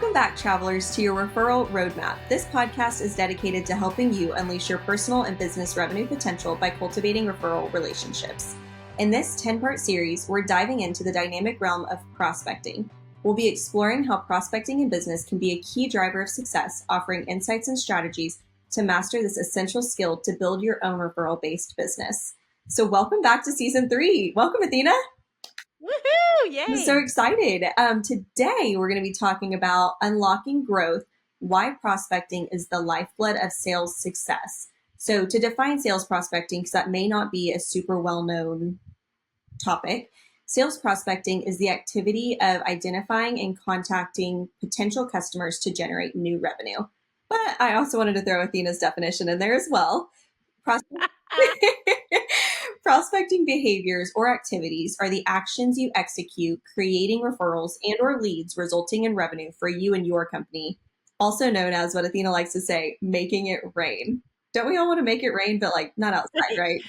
Welcome back, travelers, to your Referral Roadmap. This podcast is dedicated to helping you unleash your personal and business revenue potential by cultivating referral relationships. In this 10-part series, we're diving into the dynamic realm of prospecting. We'll be exploring how prospecting in business can be a key driver of success, offering insights and strategies to master this essential skill to build your own referral-based business. So welcome back to Season 3. Welcome, Athena. Woohoo! Yay! I'm so excited. Today, we're going to be talking about unlocking growth, why prospecting is the lifeblood of sales success. So to define sales prospecting, because that may not be a super well-known topic, sales prospecting is the activity of identifying and contacting potential customers to generate new revenue. But I also wanted to throw Athena's definition in there as well. Prospecting behaviors or activities are the actions you execute, creating referrals and or leads resulting in revenue for you and your company, also known as what Athena likes to say, making it rain. Don't we all want to make it rain, but like not outside, right?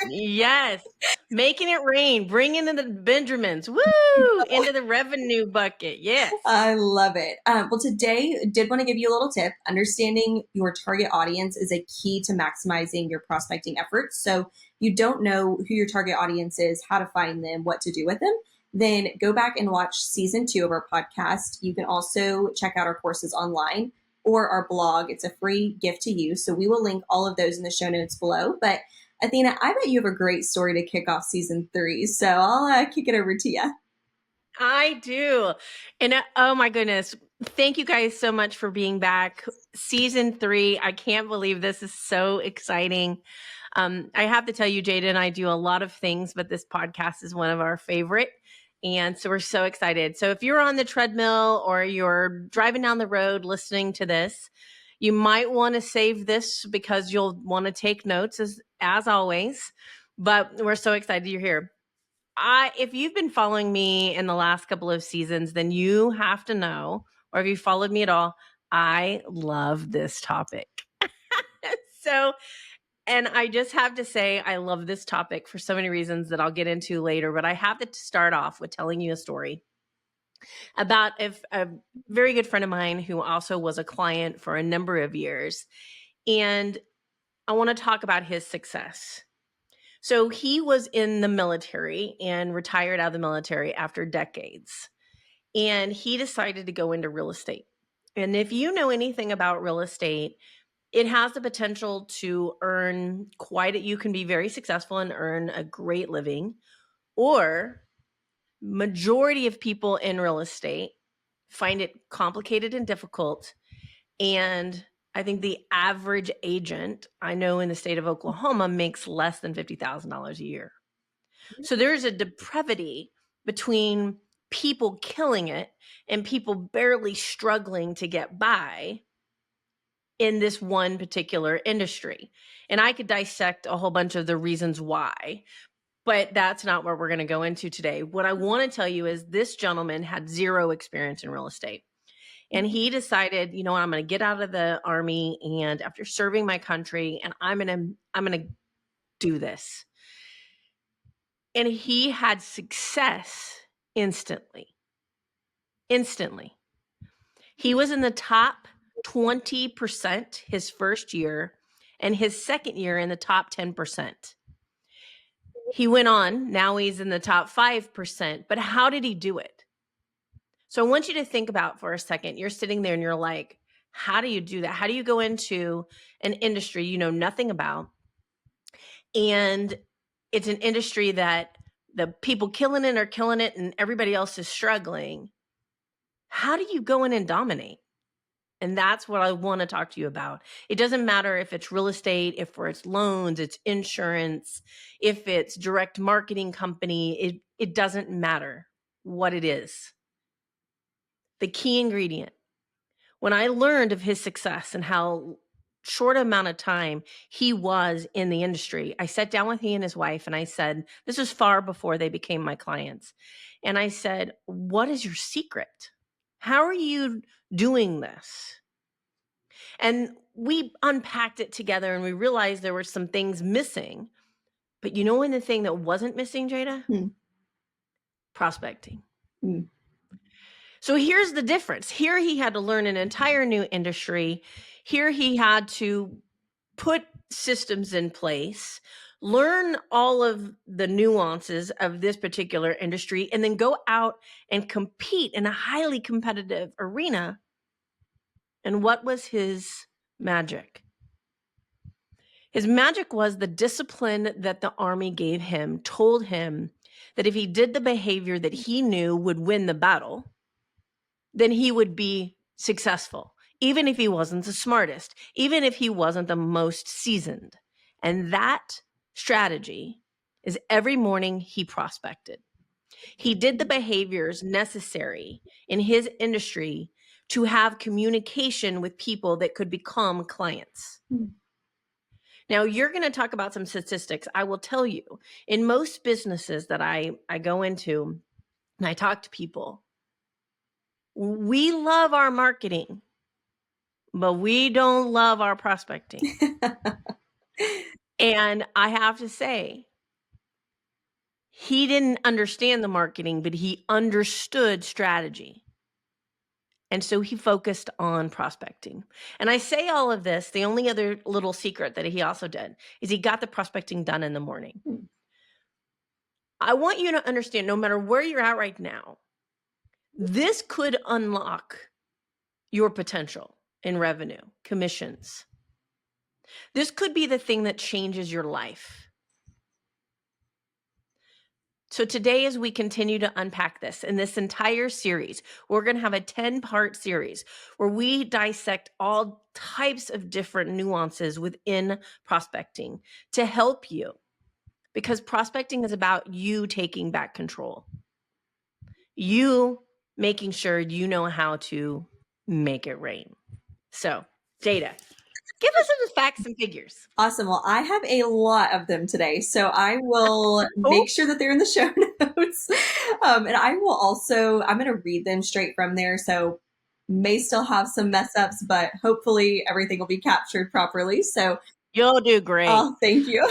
Yes. Making it rain, bringing in the Benjamins, woo, into the revenue bucket. Yes. I love it. Well, today, did want to give you a little tip. Understanding your target audience is a key to maximizing your prospecting efforts. So you don't know who your target audience is, how to find them, what to do with them, then go back and watch Season 2 of our podcast. You can also check out our courses online or our blog. It's a free gift to you. So we will link all of those in the show notes below. But Athena, I bet you have a great story to kick off Season 3. So I'll kick it over to you. I do. And oh my goodness. Thank you guys so much for being back. Season 3. I can't believe this is so exciting. I have to tell you, Jada and I do a lot of things, but this podcast is one of our favorite. And so we're so excited. So if you're on the treadmill or you're driving down the road listening to this, you might want to save this because you'll want to take notes as always. But we're so excited you're here. If you've been following me in the last couple of seasons, then you have to know, or if you followed me at all, I love this topic. And I just have to say, I love this topic for so many reasons that I'll get into later, but I have to start off with telling you a story about a very good friend of mine who also was a client for a number of years. And I want to talk about his success. So he was in the military and retired out of the military after decades. And he decided to go into real estate. And if you know anything about real estate, it has the potential to earn you can be very successful and earn a great living, or majority of people in real estate find it complicated and difficult. And I think the average agent I know in the state of Oklahoma makes less than $50,000 a year. So there's a depravity between people killing it and people barely struggling to get by in this one particular industry. And I could dissect a whole bunch of the reasons why, but that's not what we're going to go into today. What I want to tell you is this gentleman had zero experience in real estate. And he decided, you know what, I'm going to get out of the Army, and after serving my country, and I'm going to do this. And he had success instantly. He was in the top 20% his first year, and his second year in the top 10%. He went on, now he's in the top 5%. But how did he do it? So I want you to think about for a second. You're sitting there and you're like, how do you do that? How do you go into an industry you know nothing about? And it's an industry that the people killing it are killing it and everybody else is struggling. How do you go in and dominate? And that's what I want to talk to you about. It doesn't matter if it's real estate, if it's loans, it's insurance, if it's direct marketing company, it doesn't matter what it is. The key ingredient. When I learned of his success and how short amount of time he was in the industry, I sat down with he and his wife and I said, this was far before they became my clients. And I said, what is your secret? How are you doing this? And we unpacked it together and we realized there were some things missing. But you know when the thing that wasn't missing, Jada? Prospecting. So here's the difference. Here he had to learn an entire new industry. Here he had to put systems in place, learn all of the nuances of this particular industry, and then go out and compete in a highly competitive arena. And what was his magic? His magic was the discipline that the army gave him, told him that if he did the behavior that he knew would win the battle, then he would be successful, even if he wasn't the smartest, even if he wasn't the most seasoned. And that strategy is every morning he prospected. He did the behaviors necessary in his industry to have communication with people that could become clients. Now, you're going to talk about some statistics. I will tell you, in most businesses that I go into and I talk to people, we love our marketing, but we don't love our prospecting. And I have to say, he didn't understand the marketing, but he understood strategy. And so he focused on prospecting. And I say all of this, the only other little secret that he also did is he got the prospecting done in the morning. I want you to understand, no matter where you're at right now, this could unlock your potential in revenue, commissions. This could be the thing that changes your life. So today, as we continue to unpack this, in this entire series, we're going to have a 10-part series where we dissect all types of different nuances within prospecting to help you, because prospecting is about you taking back control, you making sure you know how to make it rain. So, Jada, give us some facts and figures. Awesome. Well, I have a lot of them today, so I will Oh, make sure that they're in the show notes. And I will also, I'm going to read them straight from there. So may still have some mess ups, but hopefully everything will be captured properly. So, you'll do great. oh, thank you.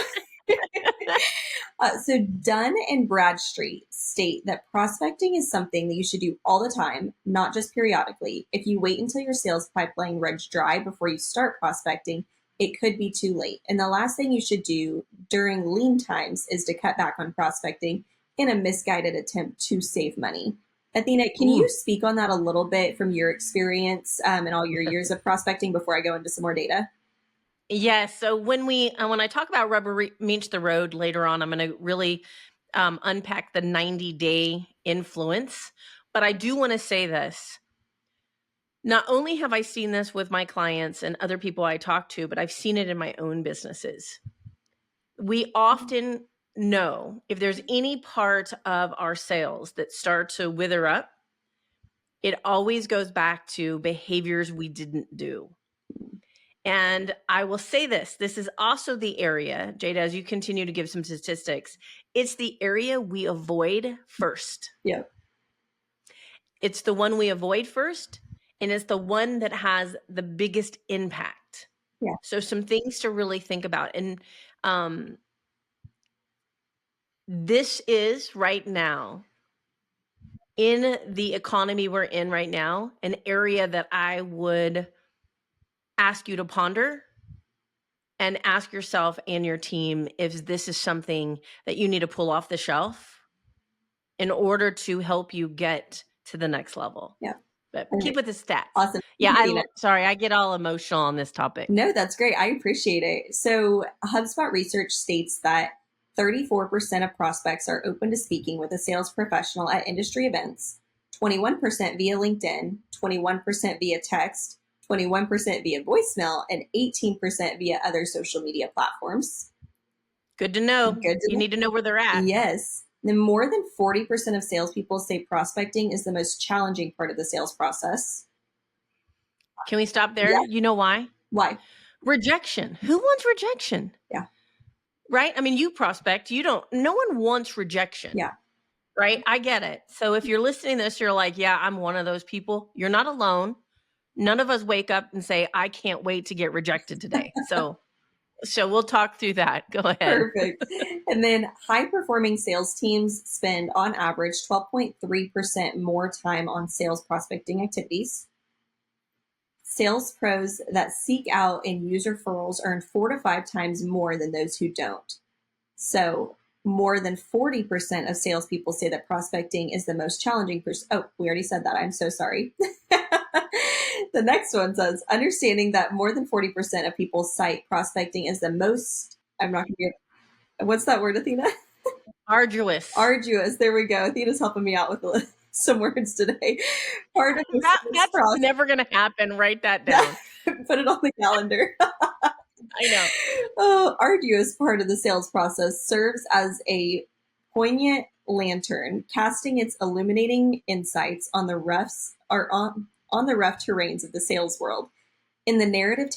So Dunn and Bradstreet state that prospecting is something that you should do all the time, not just periodically. If you wait until your sales pipeline runs dry before you start prospecting, it could be too late. And the last thing you should do during lean times is to cut back on prospecting in a misguided attempt to save money. Athena, can you speak on that a little bit from your experience and all your years of prospecting before I go into some more data? Yes. So when I talk about rubber meets the road later on, I'm going to really unpack the 90-day influence. But I do want to say this. Not only have I seen this with my clients and other people I talk to, but I've seen it in my own businesses. We often know if there's any part of our sales that start to wither up, it always goes back to behaviors we didn't do. And I will say this is also the area, Jada, as you continue to give some statistics, it's the area we avoid first. Yeah. It's the one we avoid first, and it's the one that has the biggest impact. Yeah. So some things to really think about. And this is right now, in the economy we're in right now, an area that I would ask you to ponder and ask yourself and your team if this is something that you need to pull off the shelf in order to help you get to the next level. Yeah. But keep with the stats. Awesome. Yeah, I get all emotional on this topic. No, that's great. I appreciate it. So HubSpot research states that 34% of prospects are open to speaking with a sales professional at industry events, 21% via LinkedIn, 21% via text, 21% via voicemail, and 18% via other social media platforms. Good to know. You need to know where they're at. Yes. Then more than 40% of salespeople say prospecting is the most challenging part of the sales process. Can we stop there? Yeah. You know why? Why? Rejection. Who wants rejection? Yeah. Right? I mean, you prospect, no one wants rejection. Yeah. Right? I get it. So if you're listening to this, you're like, yeah, I'm one of those people. You're not alone. None of us wake up and say, I can't wait to get rejected today. So So we'll talk through that. Go ahead. Perfect. And then high performing sales teams spend on average 12.3% more time on sales prospecting activities. Sales pros that seek out and use referrals earn 4 to 5 times more than those who don't. So, more than 40% of salespeople say that prospecting is the most challenging. Oh, we already said that. I'm so sorry. The next one says understanding that more than 40% of people cite prospecting as the most. I'm not going to get. What's that word, Athena? Arduous. Arduous. There we go. Athena's helping me out with some words today. Part of the sales That's process. never going to happen. Write that down. Put it on the calendar. I know. Arduous part of the sales process serves as a poignant lantern, casting its illuminating insights on the on the rough terrains of the sales world. In the narrative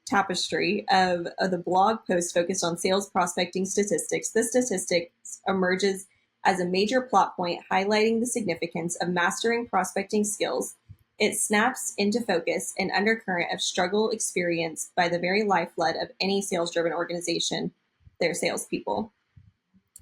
tapestry of the blog post focused on sales prospecting statistics, this statistic emerges as a major plot point highlighting the significance of mastering prospecting skills. It snaps into focus an undercurrent of struggle experienced by the very lifeblood of any sales driven organization, their salespeople.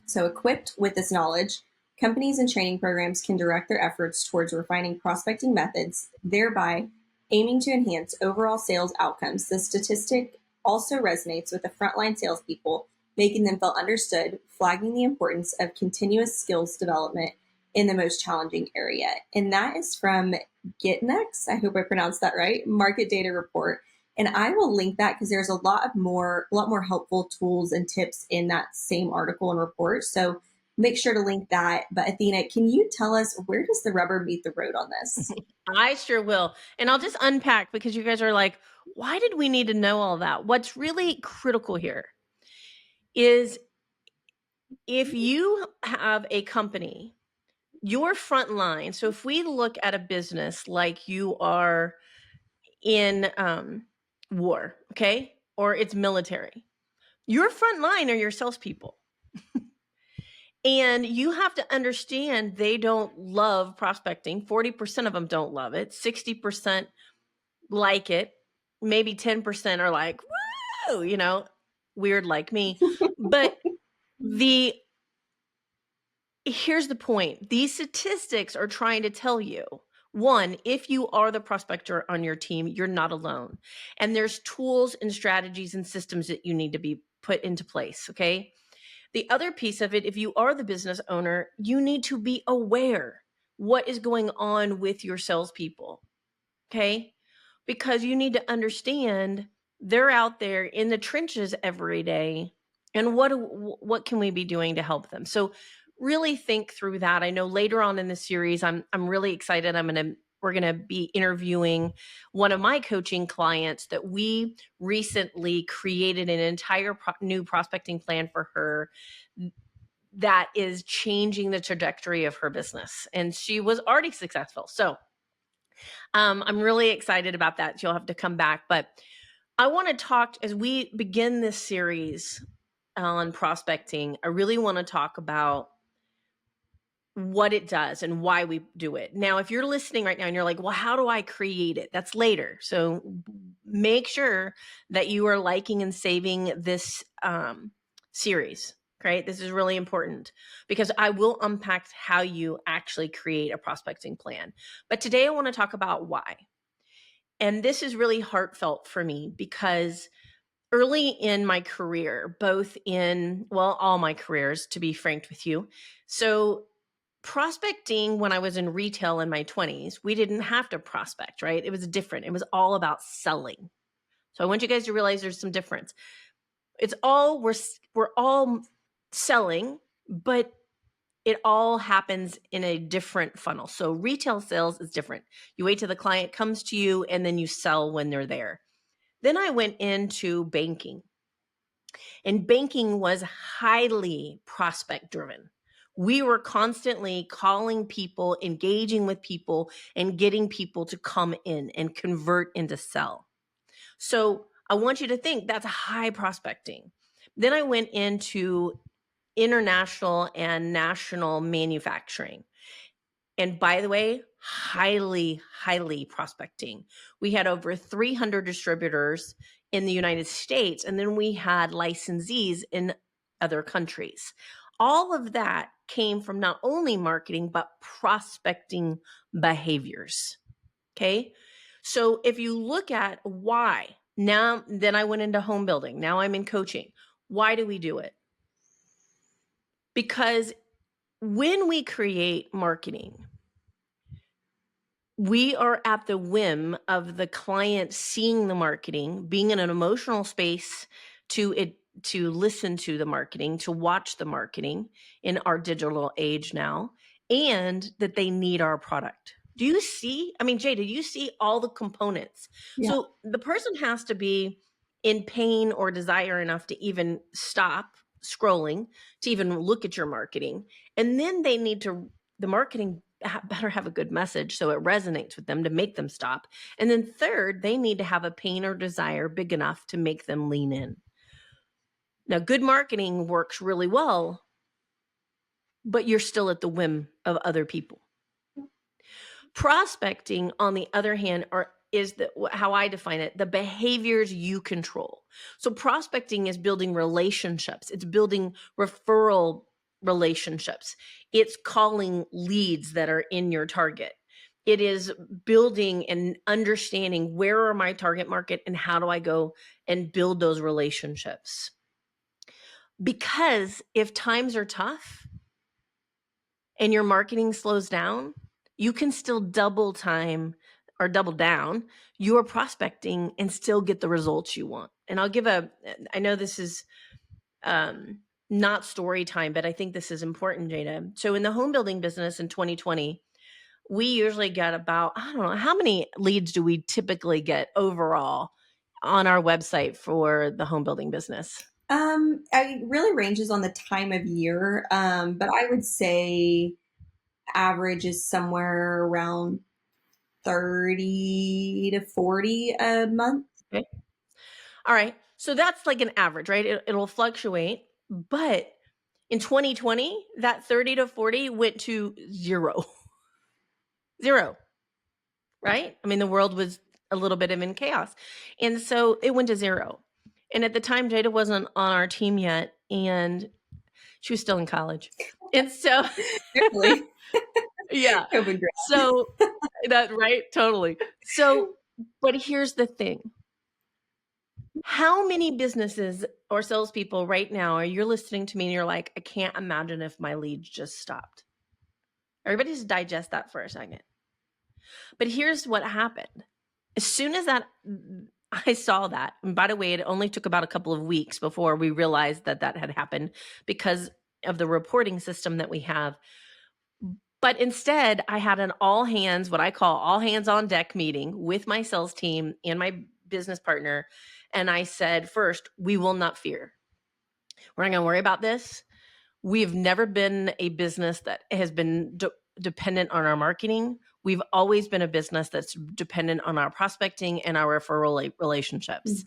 So, equipped with this knowledge, companies and training programs can direct their efforts towards refining prospecting methods, thereby aiming to enhance overall sales outcomes. The statistic also resonates with the frontline salespeople, making them feel understood, flagging the importance of continuous skills development in the most challenging area. And that is from GetNext. I hope I pronounced that right. Market data report. And I will link that because there's a lot more helpful tools and tips in that same article and report. So make sure to link that. But Athena, can you tell us, where does the rubber meet the road on this? I sure will. And I'll just unpack, because you guys are like, why did we need to know all that? What's really critical here is if you have a company, your front line. So if we look at a business like you are in war, okay, or it's military, your front line are your salespeople. And you have to understand they don't love prospecting. 40% of them don't love it. 60% like it. Maybe 10% are like, woo, weird like me. But here's the point. These statistics are trying to tell you, one, if you are the prospector on your team, you're not alone. And there's tools and strategies and systems that you need to be put into place, okay? The other piece of it, if you are the business owner, you need to be aware what is going on with your salespeople, okay? Because you need to understand they're out there in the trenches every day, and what can we be doing to help them? So really think through that. I know later on in the series, I'm really excited. We're going to be interviewing one of my coaching clients that we recently created an entire new prospecting plan for her that is changing the trajectory of her business. And she was already successful. So I'm really excited about that. You'll have to come back. But I want to talk, as we begin this series on prospecting, I really want to talk about what it does and why we do it. Now, if you're listening right now and you're like, well, how do I create it? That's later. So make sure that you are liking and saving this series. Right? This is really important because I will unpack how you actually create a prospecting plan. But today I want to talk about why. And this is really heartfelt for me because early in my career, both in, well, all my careers, to be frank with you. So prospecting, when I was in retail in my 20s, we didn't have to prospect, right? It was different. It was all about selling. So I want you guys to realize there's some difference. It's all, we're all selling, but it all happens in a different funnel. So retail sales is different. You wait till the client comes to you and then you sell when they're there. Then I went into banking, and banking was highly prospect driven. We were constantly calling people, engaging with people, and getting people to come in and convert into sell. So I want you to think that's high prospecting. Then I went into international and national manufacturing. And by the way, highly, highly prospecting. We had over 300 distributors in the United States, and then we had licensees in other countries. All of that came from not only marketing, but prospecting behaviors. Okay. So if you look at why, now, then I went into home building. Now I'm in coaching. Why do we do it? Because when we create marketing, we are at the whim of the client seeing the marketing, being in an emotional space to listen to the marketing, to watch the marketing in our digital age now, and that they need our product. Do you see? I mean, Jay, do you see all the components? Yeah. So the person has to be in pain or desire enough to even stop scrolling, to even look at your marketing. And then they need to, the marketing better have a good message so it resonates with them to make them stop. And then third, they need to have a pain or desire big enough to make them lean in. Now, good marketing works really well, but you're still at the whim of other people. Prospecting, on the other hand, is how I define it, the behaviors you control. So prospecting is building relationships. It's building referral relationships. It's calling leads that are in your target. It is building and understanding where are my target market and how do I go and build those relationships. Because if times are tough and your marketing slows down, you can still double time or double down your prospecting and still get the results you want. And I know this is not story time, but I think this is important, Jada. So in the home building business in 2020, we usually get about, I don't know, how many leads do we typically get overall on our website for the home building business? It really ranges on the time of year, but I would say average is somewhere around 30 to 40 a month. Okay. All right. So that's like an average, right? It'll fluctuate. But in 2020, that 30 to 40 went to zero. Zero, right? I mean, the world was a little bit in chaos. And so it went to zero. And at the time, Jada wasn't on our team yet, and she was still in college. And so, Really? yeah. COVID grad. So that, right? Totally. So, but here's the thing. How many businesses or salespeople right now are you listening to me and you're like, I can't imagine if my leads just stopped? Everybody just digest that for a second. But here's what happened. As soon as I saw that, and by the way, it only took about a couple of weeks before we realized that had happened because of the reporting system that we have. But instead, I had an all hands, what I call all hands on deck meeting with my sales team and my business partner. And I said, first, we will not fear. We're not going to worry about this. We've never been a business that has been dependent on our marketing. We've always been a business that's dependent on our prospecting and our referral relationships. Mm-hmm.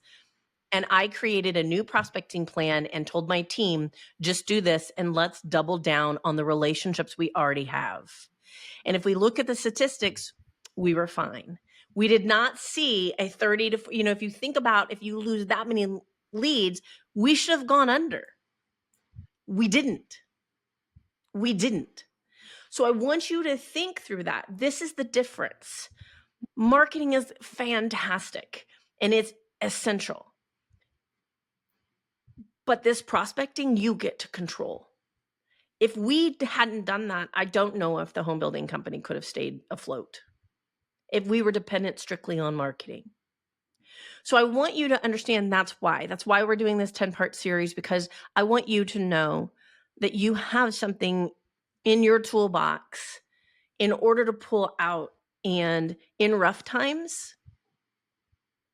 And I created a new prospecting plan and told my team, just do this and let's double down on the relationships we already have. And if we look at the statistics, we were fine. We did not see a 30 to, if you think about if you lose that many leads, we should have gone under. We didn't. So I want you to think through that. This is the difference. Marketing is fantastic and it's essential. But this prospecting, you get to control. If we hadn't done that, I don't know if the home building company could have stayed afloat if we were dependent strictly on marketing. So I want you to understand that's why we're doing this 10-part series, because I want you to know that you have something in your toolbox in order to pull out and in rough times,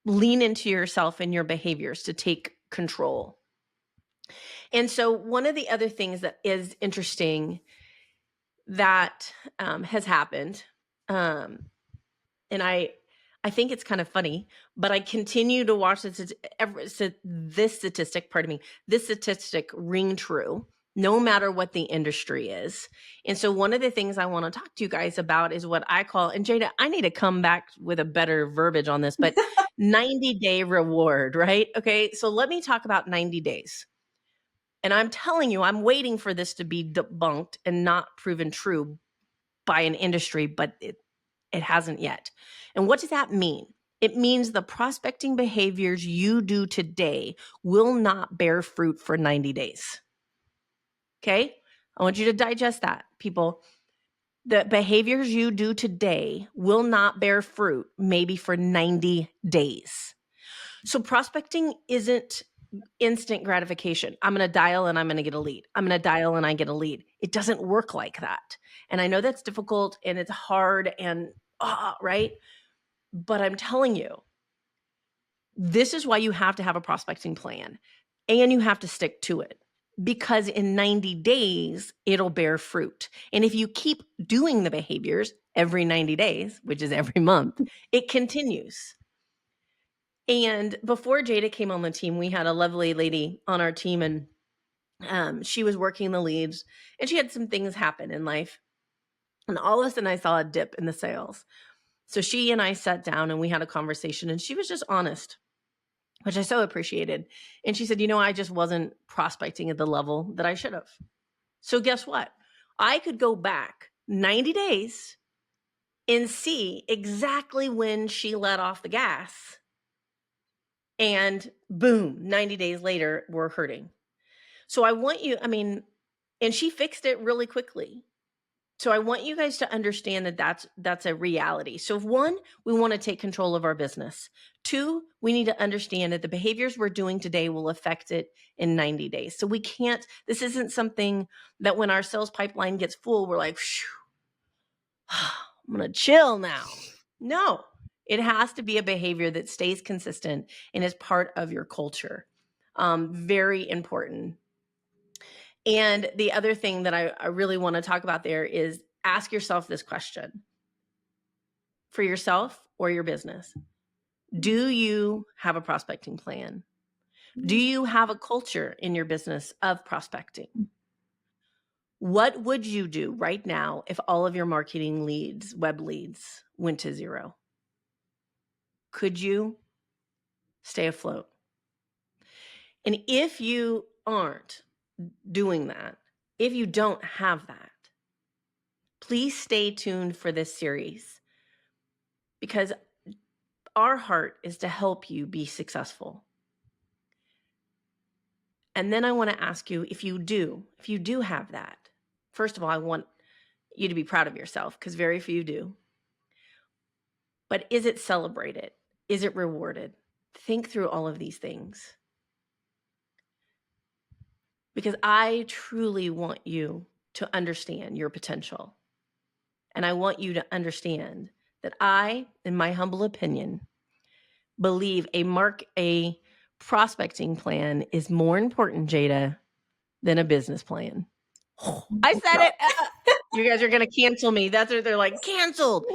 lean into yourself and your behaviors to take control. And so one of the other things that is interesting that has happened, and I think it's kind of funny, but I continue to watch this statistic ring true, no matter what the industry is. And so one of the things I want to talk to you guys about is what I call, and Jada, I need to come back with a better verbiage on this, but 90-day reward, right? Okay, so let me talk about 90 days. And I'm telling you, I'm waiting for this to be debunked and not proven true by an industry, but it hasn't yet. And what does that mean? It means the prospecting behaviors you do today will not bear fruit for 90 days. Okay? I want you to digest that, people. The behaviors you do today will not bear fruit maybe for 90 days. So prospecting isn't instant gratification. I'm going to dial and I'm going to get a lead. I'm going to dial and I get a lead. It doesn't work like that. And I know that's difficult and it's hard and right? But I'm telling you, this is why you have to have a prospecting plan and you have to stick to it, because in 90 days, it'll bear fruit. And if you keep doing the behaviors every 90 days, which is every month, it continues. And before Jada came on the team, we had a lovely lady on our team, and she was working the leads, and she had some things happen in life. And all of a sudden, I saw a dip in the sales. So she and I sat down and we had a conversation, and she was just honest, which I so appreciated. And she said, I just wasn't prospecting at the level that I should have. So guess what? I could go back 90 days and see exactly when she let off the gas. And boom, 90 days later, we're hurting. So I want you, and she fixed it really quickly. So I want you guys to understand that that's a reality. So one, we want to take control of our business. Two, we need to understand that the behaviors we're doing today will affect it in 90 days. So this isn't something that when our sales pipeline gets full, we're like, I'm going to chill now. No, it has to be a behavior that stays consistent and is part of your culture. Very important. And the other thing that I really want to talk about there is ask yourself this question for yourself or your business. Do you have a prospecting plan? Do you have a culture in your business of prospecting? What would you do right now if all of your marketing leads, web leads, went to zero? Could you stay afloat? And if you aren't doing that, if you don't have that, please stay tuned for this series, because our heart is to help you be successful. And then I want to ask you, if you do have that, first of all, I want you to be proud of yourself, because very few do. But is it celebrated? Is it rewarded? Think through all of these things, because I truly want you to understand your potential. And I want you to understand that I, in my humble opinion, believe a prospecting plan is more important, Jada, than a business plan. I said it. You guys are going to cancel me. That's what they're like, canceled.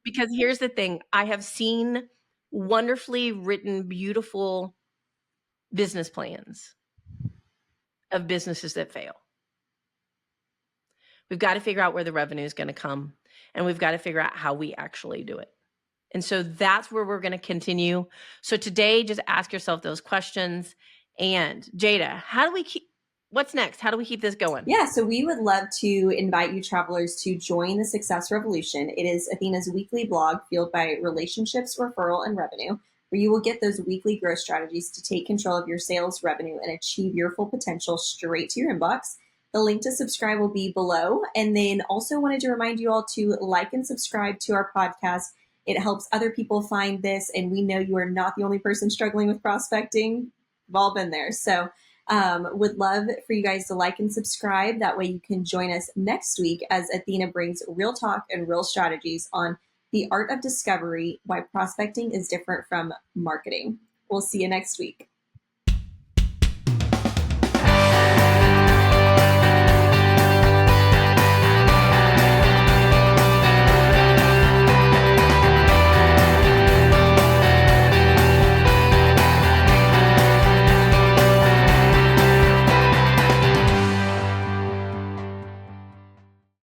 Because here's the thing. I have seen wonderfully written, beautiful business plans of businesses that fail. We've got to figure out where the revenue is going to come, and we've got to figure out how we actually do it. And so that's where we're going to continue. So today, just ask yourself those questions. And Jada, what's next? How do we keep this going? Yeah, so we would love to invite you travelers to join the Success Revolution. It is Athena's weekly blog fueled by relationships, referral, and revenue, where you will get those weekly growth strategies to take control of your sales revenue and achieve your full potential straight to your inbox. The link to subscribe will be below. And then also wanted to remind you all to like and subscribe to our podcast. It helps other people find this, and we know you are not the only person struggling with prospecting. We've all been there. So would love for you guys to like and subscribe. That way you can join us next week as Athena brings real talk and real strategies on the art of discovery, why prospecting is different from marketing. We'll see you next week.